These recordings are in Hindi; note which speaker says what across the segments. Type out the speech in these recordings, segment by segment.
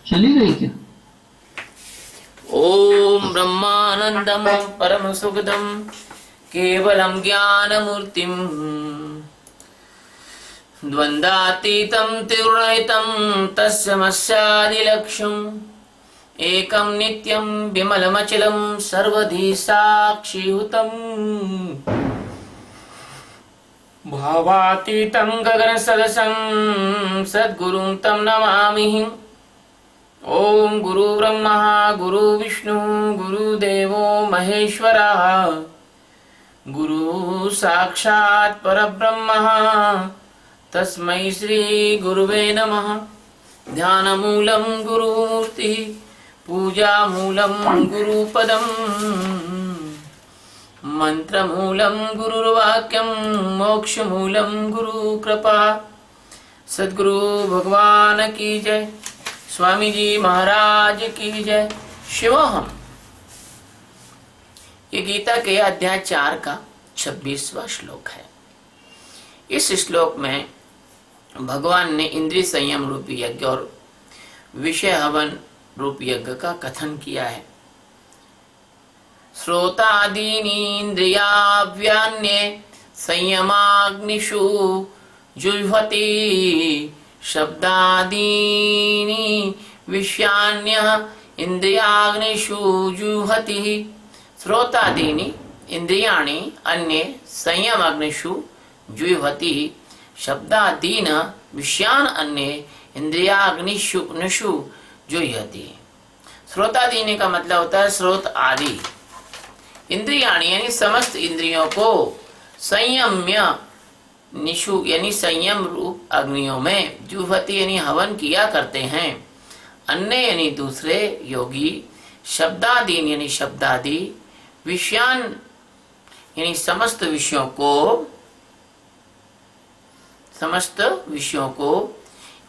Speaker 1: चली गई क्या?
Speaker 2: ओम ब्रह्मानंदम परम सुखदम केवलम ज्ञानमूर्तिम द्वंद्वातीतं त्रिगुणरहितं तस्मस्यादिलक्ष्यम् एकं नित्यं विमलमचलं सर्वधी साक्षिहुतं भावातीतं गगनसदृशं सद्गुरुं तं नमामि। ओम गुरु ब्रह्मा गुरु विष्णु गुरुदेवो महेश्वरः गुरु साक्षात् परब्रह्म तस्मै श्री गुरुवे नमः। ध्यानमूलं गुरुमूर्ति पूजामूलं गुरुपदं मंत्रमूलं गुरुर्वाक्यं मोक्षमूलं गुरुकृपा। सद्गुरु भगवान की जय। स्वामी जी महाराज की जय। शिवोहम। ये गीता के अध्याय 4 का 26वां श्लोक है। इस श्लोक में भगवान ने इंद्रिय संयम रूपी यज्ञ और विषय हवन रूपी यज्ञ का कथन किया है। श्रोतादीनि इंद्रियाव्यान्ये संयमाग्निषु जुह्वति शब्दादीनि विषयान्यः इंद्रियाग्निषु जुह्वति। श्रोतादीनि इंद्रियाणि अन्ये संयमाग्निषु जुह्वति शब्दादीन विषयान अन्ये इंद्रियाग्निषु नशु जुह्वति। श्रोतादीनि का मतलब होता है स्रोत आदि। इंद्रियाणि यानी समस्त इंद्रियों को संयम्य निशु यानी संयम रूप अग्नियों में जुह्वति यानी हवन किया करते हैं। अन्य यानी दूसरे योगी शब्दादीन यानी शब्दादि विषयान यानी समस्त विषयों को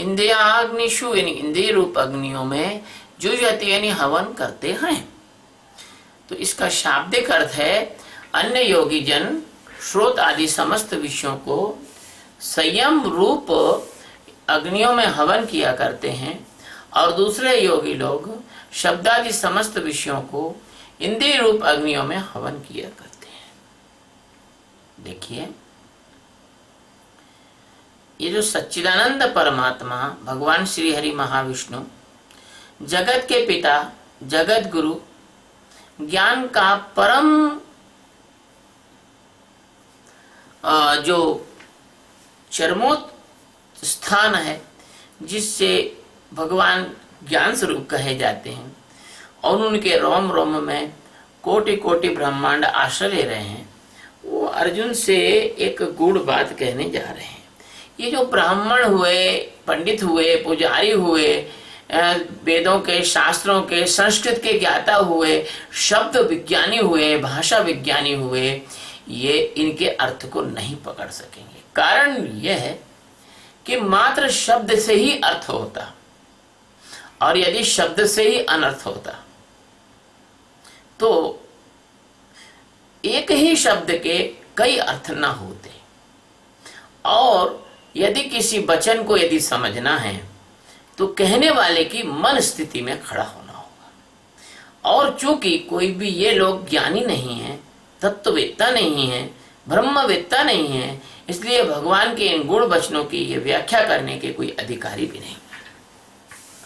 Speaker 2: इंद्रियाग्निषु यानी इंद्रिय रूप अग्नियों में जुह्वति यानी हवन करते हैं। तो इसका शाब्दिक अर्थ है अन्य योगी जन श्रोत आदि समस्त विषयों को संयम रूप अग्नियों में हवन किया करते हैं और दूसरे योगी लोग शब्दादि समस्त विषयों को इंद्रिय रूप अग्नियों में हवन किया करते हैं। देखिए, ये जो सच्चिदानंद परमात्मा भगवान श्री हरि महाविष्णु जगत के पिता जगत गुरु ज्ञान का परम जो चरमोत स्थान है जिससे भगवान ज्ञान स्वरूप कहे जाते हैं और उनके रोम रोम में कोटि कोटि ब्रह्मांड आश्रय ले रहे हैं, वो अर्जुन से एक गूढ़ बात कहने जा रहे हैं। ये जो ब्राह्मण हुए, पंडित हुए, पुजारी हुए, वेदों के शास्त्रों के संस्कृत के ज्ञाता हुए, शब्द विज्ञानी हुए, भाषा विज्ञानी हुए, ये इनके अर्थ को नहीं पकड़ सकेंगे। कारण यह है कि मात्र शब्द से ही अर्थ होता और यदि शब्द से ही अनर्थ होता तो एक ही शब्द के कई अर्थ ना होते। और यदि किसी वचन को यदि समझना है तो कहने वाले की मन स्थिति में खड़ा होना होगा। और चूंकि कोई भी ये लोग ज्ञानी नहीं है, तत्ववेत्ता नहीं है, ब्रह्मवेत्ता नहीं है, इसलिए भगवान के इन गुण वचनों की ये व्याख्या करने के कोई अधिकारी भी नहीं।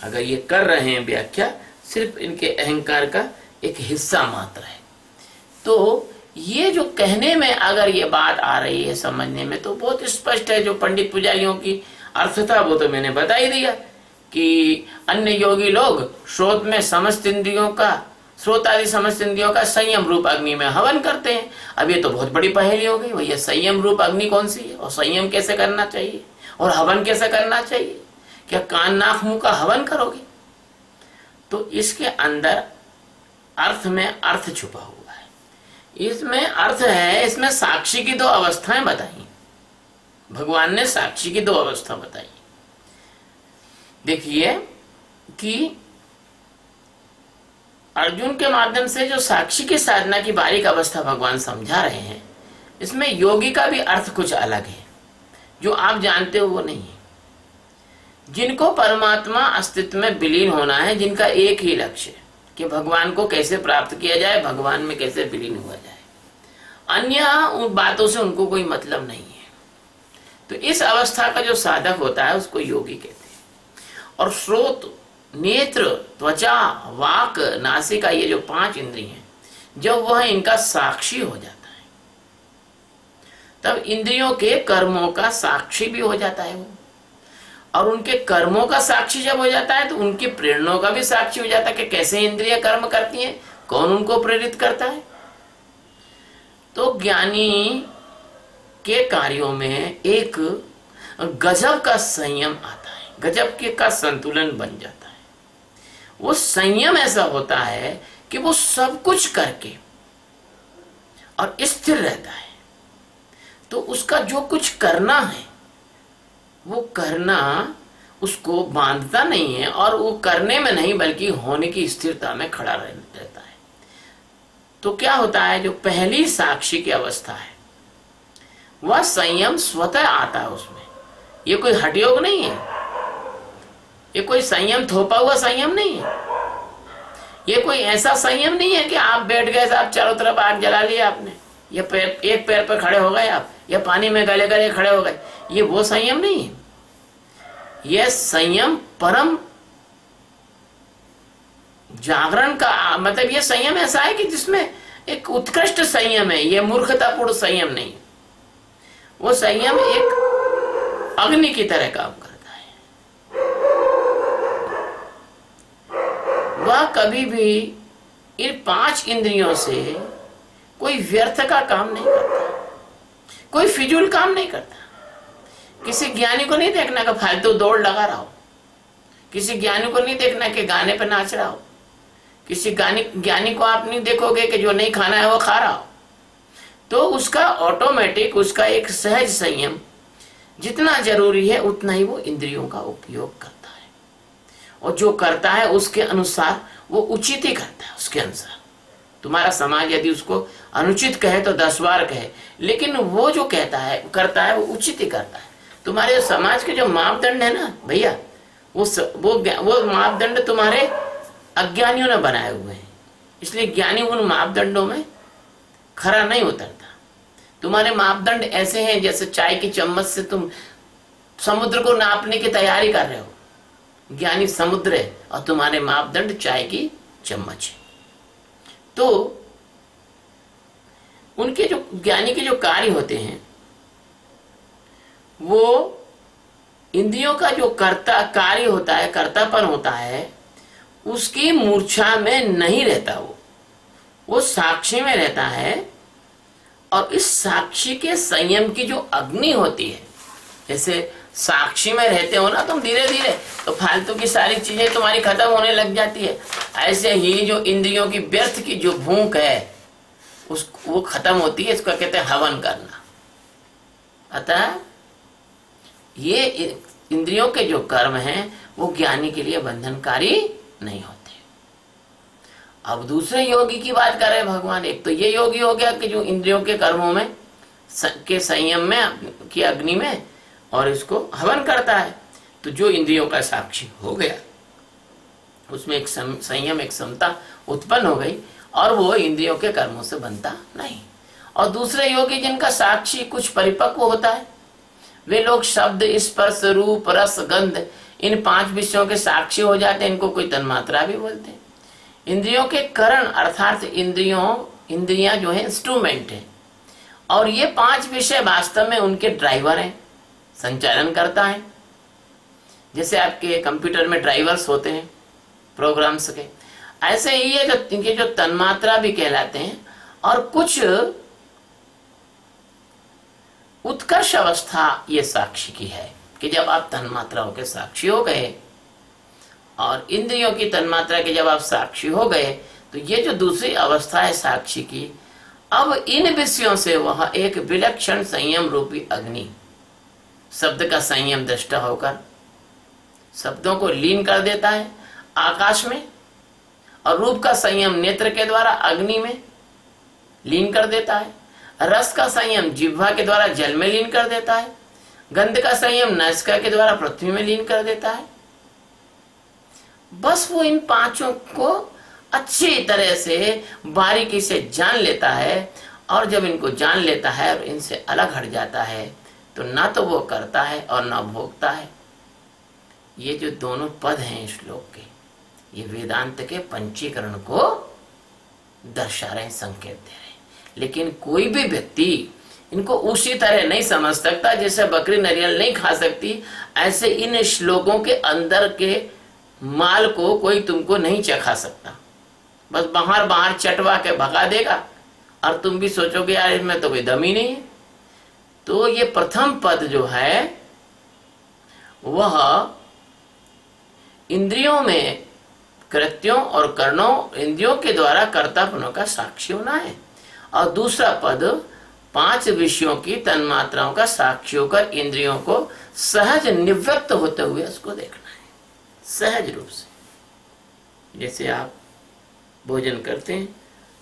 Speaker 2: अगर ये कर रहे हैं व्याख्या, सिर्फ इनके अहंकार का एक हिस्सा मात्र है। तो ये जो कहने में अगर ये बात आ रही है समझने में तो बहुत स्पष्ट है। जो पंडित पुजारियों की अर्थ था वो तो मैंने बता ही दिया कि अन्य योगी लोग श्रोत में समस्त इंद्रियों का स्रोत आदि समस्त इंद्रियों का संयम रूप अग्नि में हवन करते हैं। अब ये तो बहुत बड़ी पहेली हो गई, भैया संयम रूप अग्नि कौन सी है और संयम कैसे करना चाहिए और हवन कैसे करना चाहिए? क्या कान नाक मुंह का हवन करोगे? तो इसके अंदर अर्थ में अर्थ छुपा हुआ है। इसमें अर्थ है, इसमें साक्षी की 2 अवस्थाएं बताई। भगवान ने साक्षी की 2 अवस्था बताई। देखिए कि अर्जुन के माध्यम से जो साक्षी की साधना की बारीक अवस्था भगवान समझा रहे हैं, इसमें योगी का भी अर्थ कुछ अलग है, जो आप जानते हो वो नहीं है। जिनको परमात्मा अस्तित्व में विलीन होना है, जिनका एक ही लक्ष्य है कि भगवान को कैसे प्राप्त किया जाए, भगवान में कैसे विलीन हुआ जाए, अन्य उन बातों से उनको कोई मतलब नहीं है। तो इस अवस्था का जो साधक होता है उसको योगी कहते हैं। और श्रोत, नेत्र, त्वचा, वाक, नासिका, ये जो 5 इंद्रिय हैं, जब वह इनका साक्षी हो जाता है तब इंद्रियों के कर्मों का साक्षी भी हो जाता है वो। और उनके कर्मों का साक्षी जब हो जाता है तो उनकी प्रेरणाओं का भी साक्षी हो जाता है कि कैसे इंद्रियां कर्म करती हैं, कौन उनको प्रेरित करता है। तो ज्ञानी के कार्यों में एक गजब का संयम आता है, गजब के का संतुलन बन जाता है। वो संयम ऐसा होता है कि वो सब कुछ करके और स्थिर रहता है। तो उसका जो कुछ करना है वो करना उसको बांधता नहीं है, और वो करने में नहीं बल्कि होने की स्थिरता में खड़ा रहता है। तो क्या होता है, जो पहली साक्षी की अवस्था है वह संयम स्वतः आता है उसमें। ये कोई हठयोग नहीं है, ये कोई संयम थोपा हुआ संयम नहीं है, ये कोई ऐसा संयम नहीं है कि आप बैठ गए, आप चारों तरफ आग जला लिया आपने, या पैर एक पैर पर खड़े हो गए आप, या पानी में गले गले खड़े हो गए, ये वो संयम नहीं है। यह संयम परम जागरण का मतलब ये संयम ऐसा है कि जिसमें एक उत्कृष्ट संयम है, ये मूर्खतापूर्ण संयम नहीं। वो संयम एक अग्नि की तरह काम करता है। वह कभी भी इन 5 इंद्रियों से कोई व्यर्थ का काम नहीं करता, कोई फिजूल काम नहीं करता। किसी ज्ञानी को नहीं देखना कि फालतू दौड़ लगा रहा हो, किसी ज्ञानी को नहीं देखना कि गाने पर नाच रहा हो, किसी ज्ञानी को आप नहीं देखोगे कि जो नहीं खाना है वो खा रहा हो। तो उसका ऑटोमेटिक, उसका एक सहज संयम जितना जरूरी है उतना ही वो इंद्रियों का उपयोग करता है, और जो करता है उसके अनुसार वो उचित ही करता है। उसके अनुसार तुम्हारा समाज यदि उसको अनुचित कहे तो 10 बार कहे, लेकिन वो जो कहता है करता है वो उचित ही करता है। तुम्हारे समाज के जो मापदंड है ना भैया, वो मापदंड तुम्हारे अज्ञानियों ने बनाए हुए हैं, इसलिए ज्ञानी उन मापदंडों में खरा नहीं उतरता। तुम्हारे मापदंड ऐसे हैं जैसे चाय की चम्मच से तुम समुद्र को नापने की तैयारी कर रहे हो। ज्ञानी समुद्र है और तुम्हारे मापदंड चाय की चम्मच है। तो उनके जो ज्ञानी के जो कार्य होते हैं वो इंद्रियों का जो कर्ता कार्य होता है, कर्तापन होता है, उसकी मूर्छा में नहीं रहता। वो साक्षी में रहता है। और इस साक्षी के संयम की जो अग्नि होती है, जैसे साक्षी में रहते हो ना तुम, धीरे धीरे तो फालतू की सारी चीजें तुम्हारी खत्म होने लग जाती है। ऐसे ही जो इंद्रियों की व्यर्थ की जो भूख है वो खत्म होती है। इसको कहते हैं हवन करना। अतः ये इंद्रियों के जो कर्म हैं वो ज्ञानी के लिए बंधनकारी नहीं होते। अब दूसरे योगी की बात कर रहे हैं भगवान। एक तो ये योगी हो गया कि जो इंद्रियों के कर्मों में के संयम में की अग्नि में और इसको हवन करता है। तो जो इंद्रियों का साक्षी हो गया उसमें एक संयम, एक समता उत्पन्न हो गई, और वो इंद्रियों के कर्मों से बनता नहीं। और दूसरे योगी जिनका साक्षी कुछ परिपक्व होता है, वे लोग शब्द, स्पर्श, रूप, रस, गंध, इन 5 विषयों के साक्षी हो जाते हैं। इनको कोई तन्मात्रा भी बोलते हैं। इंद्रियों के करण अर्थात इंद्रियां जो है इंस्ट्रूमेंट है, और ये 5 विषय वास्तव में उनके ड्राइवर हैं, संचालन करता है। जैसे आपके कंप्यूटर में ड्राइवर्स होते हैं प्रोग्राम्स के, ऐसे ही है जो इनके जो तन्मात्रा भी कहलाते हैं। और कुछ उत्कर्ष अवस्था ये साक्षी की है कि जब आप तन्मात्राओं के साक्षी हो गए और इंद्रियों की तन्मात्रा के जब आप साक्षी हो गए, तो ये जो दूसरी अवस्था है साक्षी की, अब इन विषयों से वह एक विलक्षण संयम रूपी अग्नि, शब्द का संयम दृष्टा होकर शब्दों को लीन कर देता है आकाश में, और रूप का संयम नेत्र के द्वारा अग्नि में लीन कर देता है, रस का संयम जिह्वा के द्वारा जल में लीन कर देता है, गंध का संयम नासिका के द्वारा पृथ्वी में लीन कर देता है। बस वो इन पांचों को अच्छी तरह से बारीकी से जान लेता है, और जब इनको जान लेता है और इनसे अलग हट जाता है तो ना तो वो करता है और ना भोगता है। ये जो दोनों पद हैं श्लोक के, ये वेदांत के पंचीकरण को दर्शा रहे हैं, संकेत दे रहे हैं। लेकिन कोई भी व्यक्ति इनको उसी तरह नहीं समझ सकता जैसे बकरी नारियल नहीं खा सकती, ऐसे इन श्लोकों के अंदर के माल को कोई तुमको नहीं चखा सकता। बस बाहर बाहर चटवा के भगा देगा और तुम भी सोचोगे यार इसमें तो कोई दम ही नहीं है। तो ये प्रथम पद जो है वह इंद्रियों में कृत्यों और कर्णों, इंद्रियों के द्वारा कर्तापनों का साक्षी होना है, और दूसरा पद 5 विषयों की तन्मात्राओं का साक्षी होकर इंद्रियों को सहज निवृत्त होते हुए उसको देखना है, सहज रूप से। जैसे आप भोजन करते हैं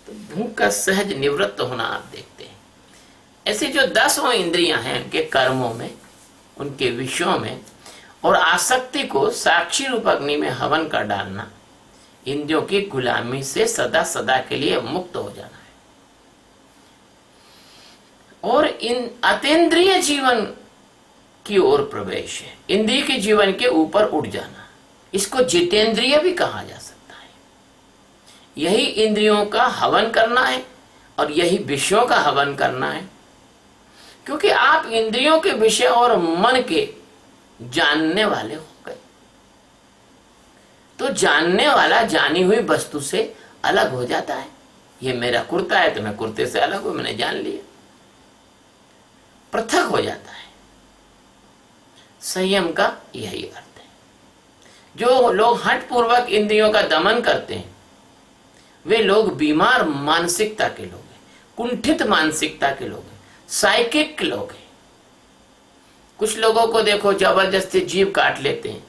Speaker 2: तो भूख का सहज निवृत्त होना आप देखते हैं। ऐसे जो 10 इंद्रियां हैं उनके कर्मों में, उनके विषयों में, और आसक्ति को साक्षी रूप अग्नि में हवन कर डालना, इंद्रियों की गुलामी से सदा सदा के लिए मुक्त हो जाना है, और इन अतीन्द्रिय जीवन की ओर प्रवेश है, इंद्रिय के जीवन के ऊपर उठ जाना। इसको जितेंद्रिय भी कहा जा सकता है। यही इंद्रियों का हवन करना है और यही विषयों का हवन करना है, क्योंकि आप इंद्रियों के विषय और मन के जानने वाले हो गए। तो जानने वाला जानी हुई वस्तु से अलग हो जाता है। ये मेरा कुर्ता है तो मैं कुर्ते से अलग हूं, मैंने जान लिया, पृथक हो जाता है। संयम का यही अर्थ है। जो लोग हठपूर्वक इंद्रियों का दमन करते हैं वे लोग बीमार मानसिकता के लोग हैं, कुंठित मानसिकता के लोग हैं, साइकिक लोग हैं। कुछ लोगों को देखो जबरदस्ती जीभ काट लेते हैं।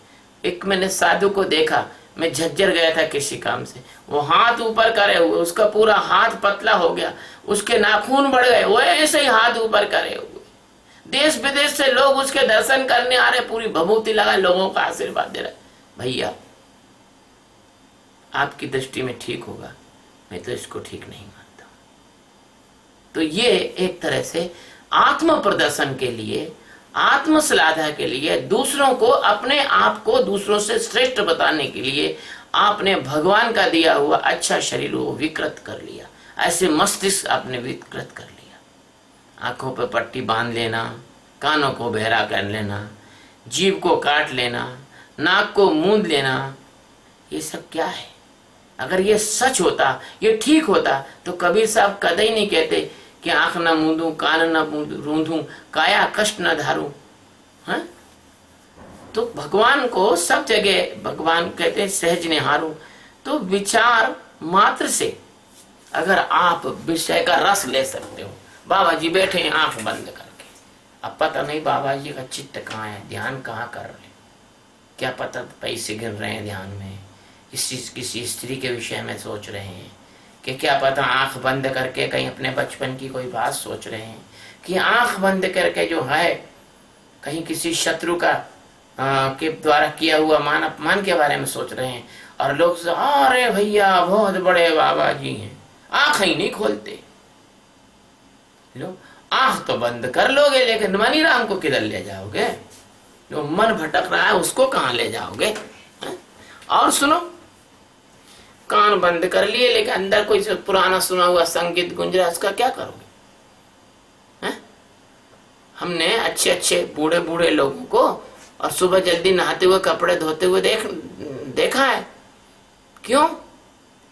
Speaker 2: एक मैंने साधु को देखा, मैं झज्जर गया था किसी काम से, वो हाथ ऊपर करे हुए, उसका पूरा हाथ पतला हो गया, उसके नाखून बढ़ गए, वो ऐसे ही हाथ ऊपर करे हुए। देश विदेश से लोग उसके दर्शन करने आ रहे, पूरी भभूति लगा लोगों का आशीर्वाद दे रहे। भैया आपकी दृष्टि में ठीक होगा, मैं तो इसको ठीक नहीं मानता। तो ये एक तरह से आत्म प्रदर्शन के लिए, आत्म श्लाघा के लिए, दूसरों को, अपने आप को दूसरों से श्रेष्ठ बताने के लिए आपने भगवान का दिया हुआ अच्छा शरीर वो विकृत कर लिया। ऐसे मस्तिष्क आपने विकृत कर लिया। आंखों पर पट्टी बांध लेना, कानों को बहरा कर लेना, जीभ को काट लेना, नाक को मूंद लेना, ये सब क्या है? अगर ये सच होता, ये ठीक होता, तो कबीर साहब कदई नहीं कहते कि आंख न मूंदूं, कान न रूंधूं, काया कष्ट न धारूं। हाँ? तो भगवान को सब जगह भगवान कहते हैं सहज निहारूं। तो विचार मात्र से अगर आप विषय का रस ले सकते हो। बाबा जी बैठे हैं आंख बंद करके, अब पता नहीं बाबा जी का चित्त कहाँ है, ध्यान कहाँ कर रहे हैं, क्या पता पैसे गिर रहे हैं ध्यान में, किसी स्त्री के विषय में सोच रहे हैं, कि क्या पता आंख बंद करके कहीं अपने बचपन की कोई बात सोच रहे हैं, कि आंख बंद करके जो है कहीं किसी शत्रु का के द्वारा किया हुआ मान अपमान के बारे में सोच रहे हैं। और लोग अरे भैया बहुत बड़े बाबा जी हैं, आंख ही नहीं खोलते। लो आंख तो बंद कर लोगे, लेकिन मनी राम को किधर ले जाओगे? जो मन भटक रहा है उसको कहाँ ले जाओगे? और सुनो, कान बंद कर लिए लेकिन अंदर कोई पुराना सुना हुआ संगीत गुंज रहा है, उसका क्या करोगे? हमने अच्छे अच्छे बूढ़े बूढ़े लोगों को और सुबह जल्दी नहाते हुए कपड़े धोते हुए देखा है। क्यों?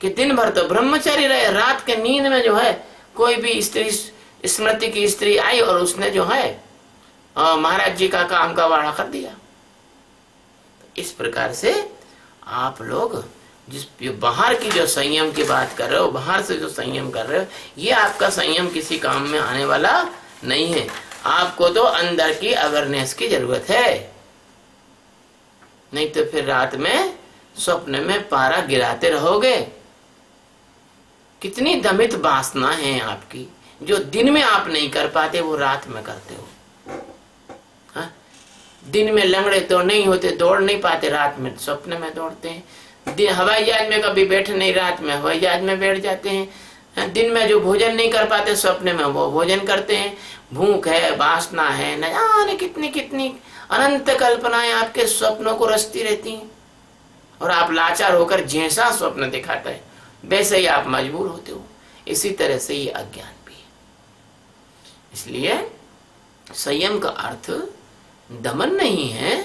Speaker 2: कि दिन भर तो ब्रह्मचारी रहे, रात के नींद में जो है कोई भी स्त्री, स्मृति की स्त्री आई और उसने जो है महाराज जी का काम का वाड़ा कर दिया। इस प्रकार से आप लोग जिस बाहर की जो संयम की बात कर रहे हो, बाहर से जो संयम कर रहे हो, ये आपका संयम किसी काम में आने वाला नहीं है। आपको तो अंदर की अवेयरनेस की जरूरत है, नहीं तो फिर रात में स्वप्न में पारा गिराते रहोगे। कितनी दमित वासना है आपकी, जो दिन में आप नहीं कर पाते वो रात में करते हो। हाँ? दिन में लंगड़े तो नहीं होते, दौड़ नहीं पाते, रात में स्वप्न में दौड़ते हैं। हवाई जहाज में कभी बैठ नहीं, रात में हवाई जहाज में बैठ जाते हैं। दिन में जो भोजन नहीं कर पाते, स्वप्न में वो भोजन करते हैं। भूख है, वासना है, न जाने कितनी कितनी अनंत कल्पनाएं आपके स्वप्नों को रचती रहती हैं, और आप लाचार होकर जैसा स्वप्न दिखाता है वैसे ही आप मजबूर होते हो। इसी तरह से ये अज्ञान भी है। इसलिए संयम का अर्थ दमन नहीं है,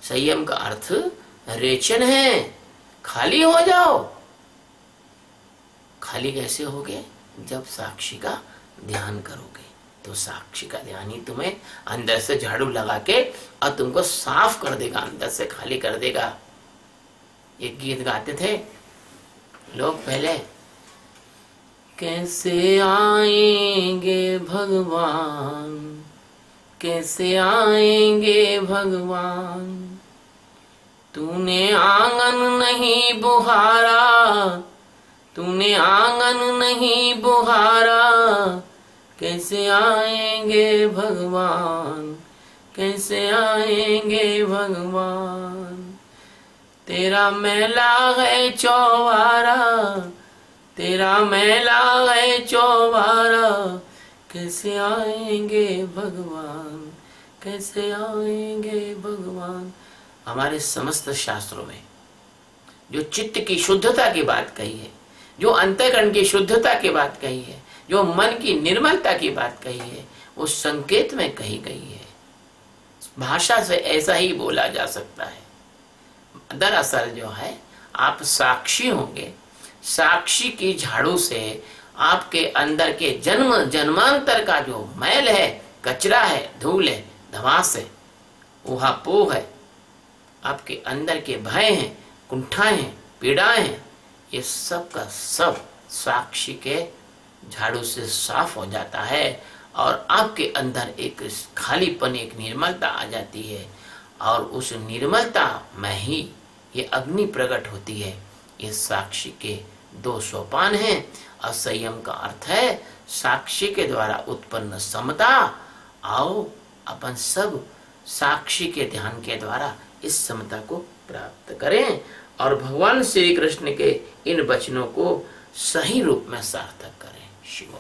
Speaker 2: संयम का अर्थ रेचन है। खाली हो जाओ। खाली कैसे होगे? जब साक्षी का ध्यान करोगे, तो साक्षी का ध्यान ही तुम्हें अंदर से झाड़ू लगा के और तुमको साफ कर देगा, अंदर से खाली कर देगा। एक गीत गाते थे लोग पहले, कैसे आएंगे भगवान, कैसे आएंगे भगवान, तूने आंगन नहीं बुहारा, तूने आंगन नहीं बुहारा, कैसे आएंगे भगवान, कैसे आएंगे भगवान, तेरा मैला है चौबारा, तेरा मैला है चौबारा, कैसे आएंगे भगवान, कैसे आएंगे भगवान। हमारे समस्त शास्त्रों में जो चित्त की शुद्धता की बात कही है, जो अंतःकरण की शुद्धता की बात कही है, जो मन की निर्मलता की बात कही है, वो संकेत में कही गई है। भाषा से ऐसा ही बोला जा सकता है। दरअसल जो है, आप साक्षी होंगे, साक्षी की झाड़ू से आपके अंदर के जन्म जन्मांतर का जो मैल है, कचरा है, धूल है, धमास है, ऊहापोह है, आपके अंदर के भय हैं, कुंठाएं हैं, पीड़ाएं हैं, ये सब का सब साक्षी के झाड़ू से साफ हो जाता है, और आपके अंदर एक खालीपन, एक निर्मलता आ जाती है, और उस निर्मलता में ही ये अग्नि प्रकट होती है। ये साक्षी के दो सोपान हैं। असंयम का अर्थ है साक्षी के द्वारा उत्पन्न समता। आओ अपन सब साक्षी के ध्यान के द्वारा इस समता को प्राप्त करें, और भगवान श्री कृष्ण के इन वचनों को सही रूप में सार्थक करें। शिव।